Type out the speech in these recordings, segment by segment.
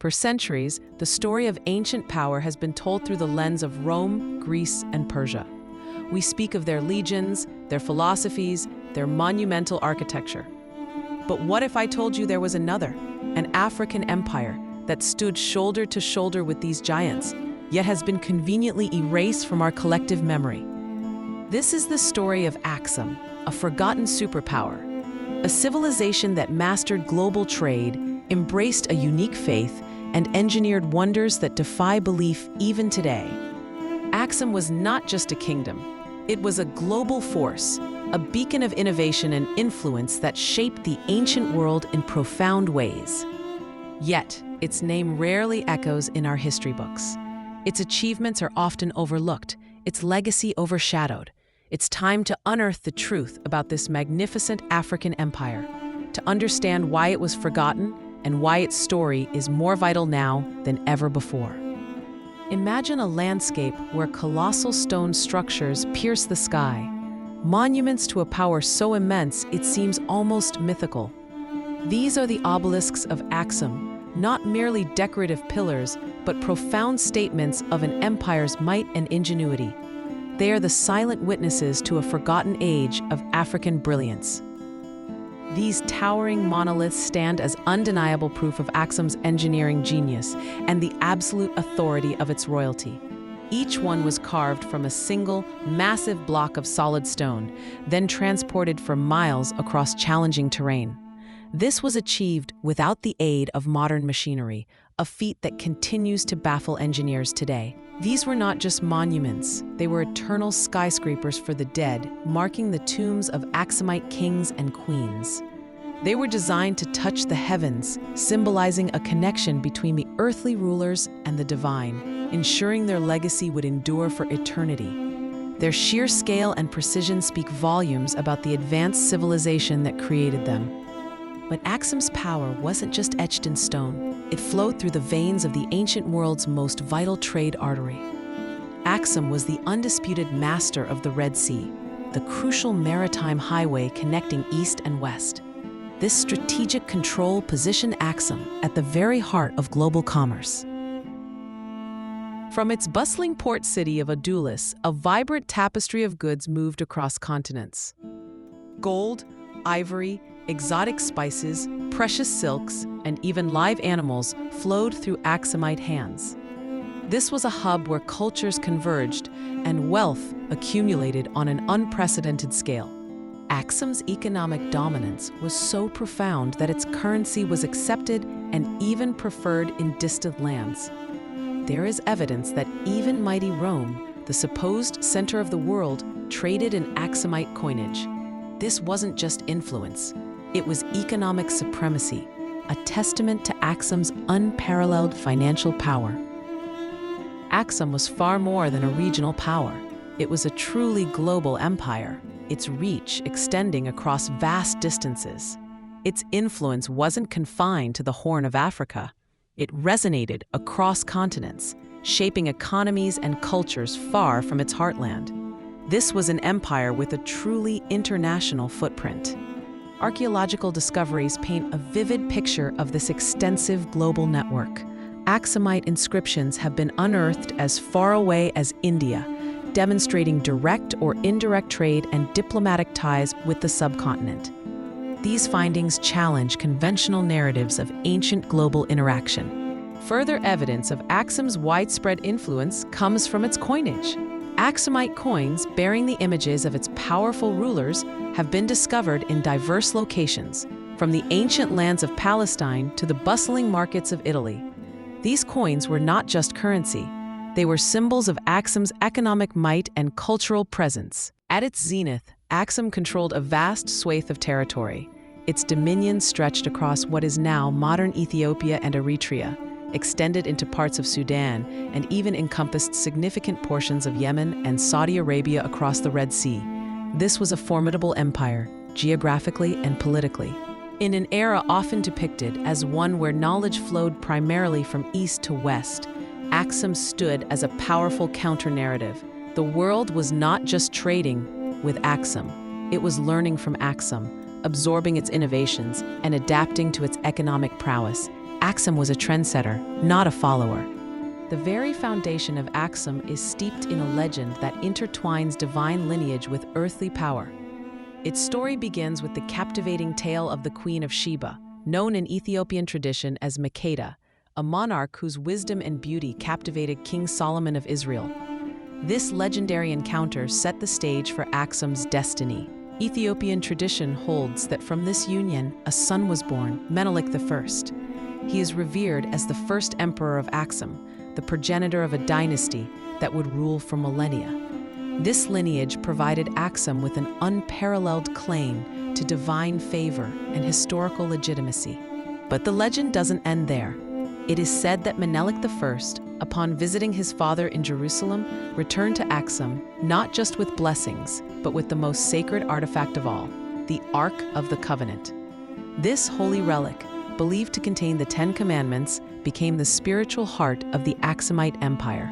For centuries, the story of ancient power has been told through the lens of Rome, Greece, and Persia. We speak of their legions, their philosophies, their monumental architecture. But what if I told you there was another, an African empire that stood shoulder to shoulder with these giants, yet has been conveniently erased from our collective memory? This is the story of Axum, a forgotten superpower, a civilization that mastered global trade, embraced a unique faith, and engineered wonders that defy belief even today. Axum was not just a kingdom. It was a global force, a beacon of innovation and influence that shaped the ancient world in profound ways. Yet, its name rarely echoes in our history books. Its achievements are often overlooked, its legacy overshadowed. It's time to unearth the truth about this magnificent African empire, to understand why it was forgotten and why its story is more vital now than ever before. Imagine a landscape where colossal stone structures pierce the sky, monuments to a power so immense it seems almost mythical. These are the obelisks of Axum, not merely decorative pillars, but profound statements of an empire's might and ingenuity. They are the silent witnesses to a forgotten age of African brilliance. These towering monoliths stand as undeniable proof of Axum's engineering genius and the absolute authority of its royalty. Each one was carved from a single, massive block of solid stone, then transported for miles across challenging terrain. This was achieved without the aid of modern machinery, a feat that continues to baffle engineers today. These were not just monuments, they were eternal skyscrapers for the dead, marking the tombs of Axumite kings and queens. They were designed to touch the heavens, symbolizing a connection between the earthly rulers and the divine, ensuring their legacy would endure for eternity. Their sheer scale and precision speak volumes about the advanced civilization that created them. But Axum's power wasn't just etched in stone. It flowed through the veins of the ancient world's most vital trade artery. Axum was the undisputed master of the Red Sea, the crucial maritime highway connecting east and west. This strategic control positioned Axum at the very heart of global commerce. From its bustling port city of Adulis, a vibrant tapestry of goods moved across continents. Gold, ivory, exotic spices, precious silks, and even live animals flowed through Axumite hands. This was a hub where cultures converged and wealth accumulated on an unprecedented scale. Axum's economic dominance was so profound that its currency was accepted and even preferred in distant lands. There is evidence that even mighty Rome, the supposed center of the world, traded in Axumite coinage. This wasn't just influence. It was economic supremacy, a testament to Axum's unparalleled financial power. Axum was far more than a regional power. It was a truly global empire, its reach extending across vast distances. Its influence wasn't confined to the Horn of Africa. It resonated across continents, shaping economies and cultures far from its heartland. This was an empire with a truly international footprint. Archaeological discoveries paint a vivid picture of this extensive global network. Axumite inscriptions have been unearthed as far away as India, demonstrating direct or indirect trade and diplomatic ties with the subcontinent. These findings challenge conventional narratives of ancient global interaction. Further evidence of Axum's widespread influence comes from its coinage. Axumite coins bearing the images of its powerful rulers have been discovered in diverse locations, from the ancient lands of Palestine to the bustling markets of Italy. These coins were not just currency. They were symbols of Axum's economic might and cultural presence. At its zenith, Axum controlled a vast swathe of territory. Its dominion stretched across what is now modern Ethiopia and Eritrea, extended into parts of Sudan, and even encompassed significant portions of Yemen and Saudi Arabia across the Red Sea. This was a formidable empire, geographically and politically. In an era often depicted as one where knowledge flowed primarily from east to west, Axum stood as a powerful counter-narrative. The world was not just trading with Axum, it was learning from Axum, absorbing its innovations, and adapting to its economic prowess. Axum was a trendsetter, not a follower. The very foundation of Axum is steeped in a legend that intertwines divine lineage with earthly power. Its story begins with the captivating tale of the Queen of Sheba, known in Ethiopian tradition as Makeda, a monarch whose wisdom and beauty captivated King Solomon of Israel. This legendary encounter set the stage for Axum's destiny. Ethiopian tradition holds that from this union, a son was born, Menelik I. He is revered as the first emperor of Axum, the progenitor of a dynasty that would rule for millennia. This lineage provided Axum with an unparalleled claim to divine favor and historical legitimacy. But the legend doesn't end there. It is said that Menelik I, upon visiting his father in Jerusalem, returned to Axum not just with blessings, but with the most sacred artifact of all, the Ark of the Covenant. This holy relic, believed to contain the Ten Commandments, became the spiritual heart of the Axumite Empire.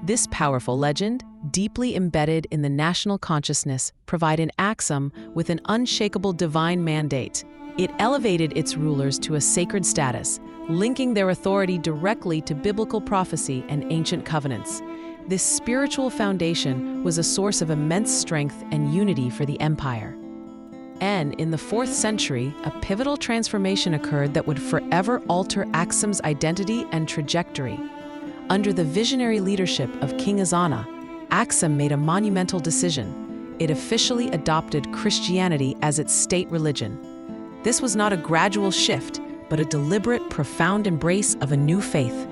This powerful legend, deeply embedded in the national consciousness, provided Axum with an unshakable divine mandate. It elevated its rulers to a sacred status, linking their authority directly to biblical prophecy and ancient covenants. This spiritual foundation was a source of immense strength and unity for the empire. And in the 4th century, a pivotal transformation occurred that would forever alter Axum's identity and trajectory. Under the visionary leadership of King Ezana, Axum made a monumental decision. It officially adopted Christianity as its state religion. This was not a gradual shift, but a deliberate, profound embrace of a new faith.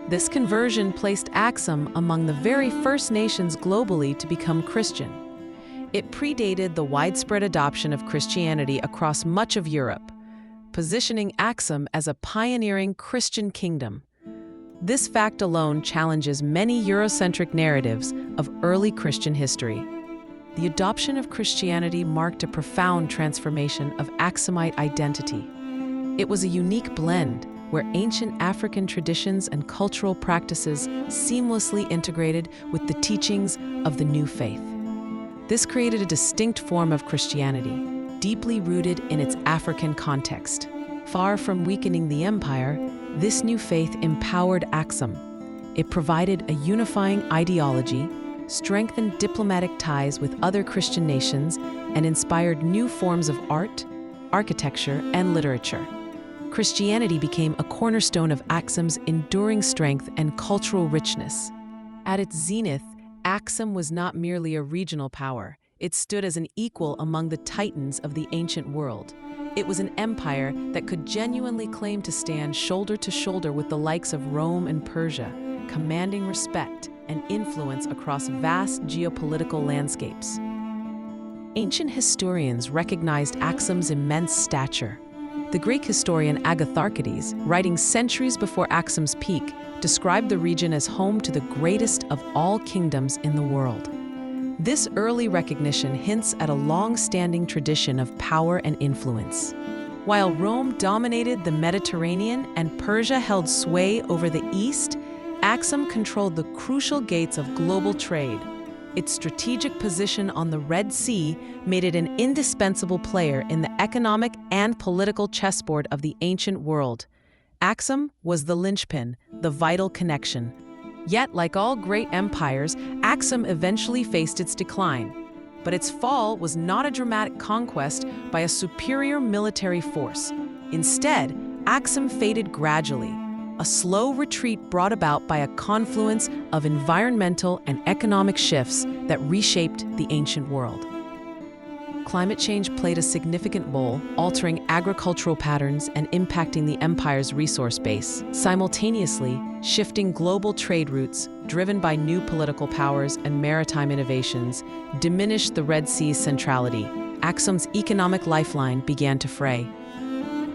This conversion placed Axum among the very first nations globally to become Christian. It predated the widespread adoption of Christianity across much of Europe, positioning Axum as a pioneering Christian kingdom. This fact alone challenges many Eurocentric narratives of early Christian history. The adoption of Christianity marked a profound transformation of Axumite identity. It was a unique blend where ancient African traditions and cultural practices seamlessly integrated with the teachings of the new faith. This created a distinct form of Christianity, deeply rooted in its African context. Far from weakening the empire, this new faith empowered Axum. It provided a unifying ideology, strengthened diplomatic ties with other Christian nations, and inspired new forms of art, architecture, and literature. Christianity became a cornerstone of Axum's enduring strength and cultural richness. At its zenith, Axum was not merely a regional power. It stood as an equal among the titans of the ancient world. It was an empire that could genuinely claim to stand shoulder to shoulder with the likes of Rome and Persia, commanding respect and influence across vast geopolitical landscapes. Ancient historians recognized Axum's immense stature. The Greek historian Agatharchides, writing centuries before Axum's peak, described the region as home to the greatest of all kingdoms in the world. This early recognition hints at a long-standing tradition of power and influence. While Rome dominated the Mediterranean and Persia held sway over the East, Axum controlled the crucial gates of global trade. Its strategic position on the Red Sea made it an indispensable player in the economic and political chessboard of the ancient world. Axum was the linchpin, the vital connection. Yet, like all great empires, Axum eventually faced its decline. But its fall was not a dramatic conquest by a superior military force. Instead, Axum faded gradually, a slow retreat brought about by a confluence of environmental and economic shifts that reshaped the ancient world. Climate change played a significant role, altering agricultural patterns and impacting the empire's resource base, simultaneously shifting global trade routes driven by new political powers and maritime innovations diminished the Red Sea's centrality. Axum's economic lifeline began to fray.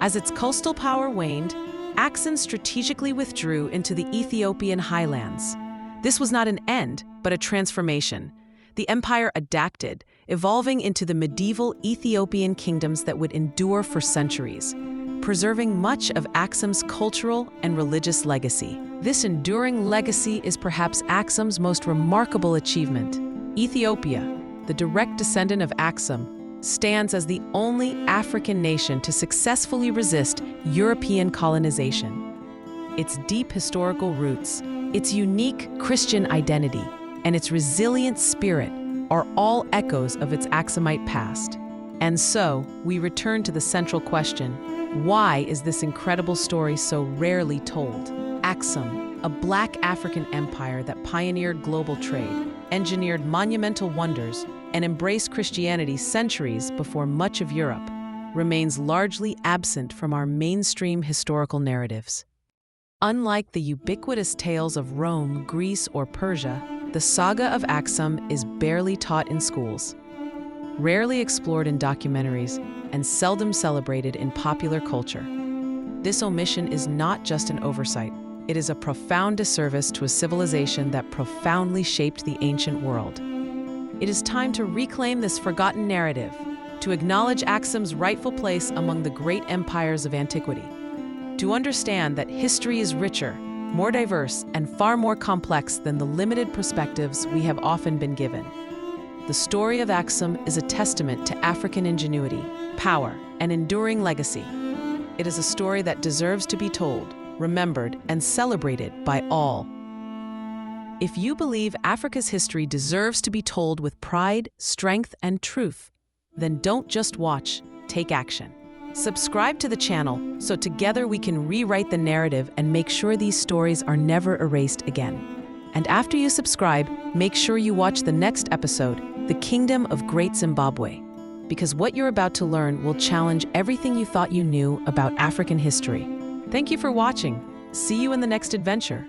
As its coastal power waned, Axum strategically withdrew into the Ethiopian highlands. This was not an end, but a transformation. The empire adapted, evolving into the medieval Ethiopian kingdoms that would endure for centuries, preserving much of Axum's cultural and religious legacy. This enduring legacy is perhaps Axum's most remarkable achievement. Ethiopia, the direct descendant of Axum, stands as the only African nation to successfully resist European colonization. Its deep historical roots, its unique Christian identity, and its resilient spirit are all echoes of its Axumite past. And so, we return to the central question: why is this incredible story so rarely told? Axum, a Black African empire that pioneered global trade, engineered monumental wonders, and embraced Christianity centuries before much of Europe, remains largely absent from our mainstream historical narratives. Unlike the ubiquitous tales of Rome, Greece, or Persia, the saga of Axum is barely taught in schools, rarely explored in documentaries, and seldom celebrated in popular culture. This omission is not just an oversight. It is a profound disservice to a civilization that profoundly shaped the ancient world. It is time to reclaim this forgotten narrative, to acknowledge Axum's rightful place among the great empires of antiquity, to understand that history is richer, more diverse, and far more complex than the limited perspectives we have often been given. The story of Axum is a testament to African ingenuity, power, and enduring legacy. It is a story that deserves to be told, remembered, and celebrated by all. If you believe Africa's history deserves to be told with pride, strength, and truth, then don't just watch, take action. Subscribe to the channel so together we can rewrite the narrative and make sure these stories are never erased again. And after you subscribe, make sure you watch the next episode, The Kingdom of Great Zimbabwe, because what you're about to learn will challenge everything you thought you knew about African history. Thank you for watching. See you in the next adventure.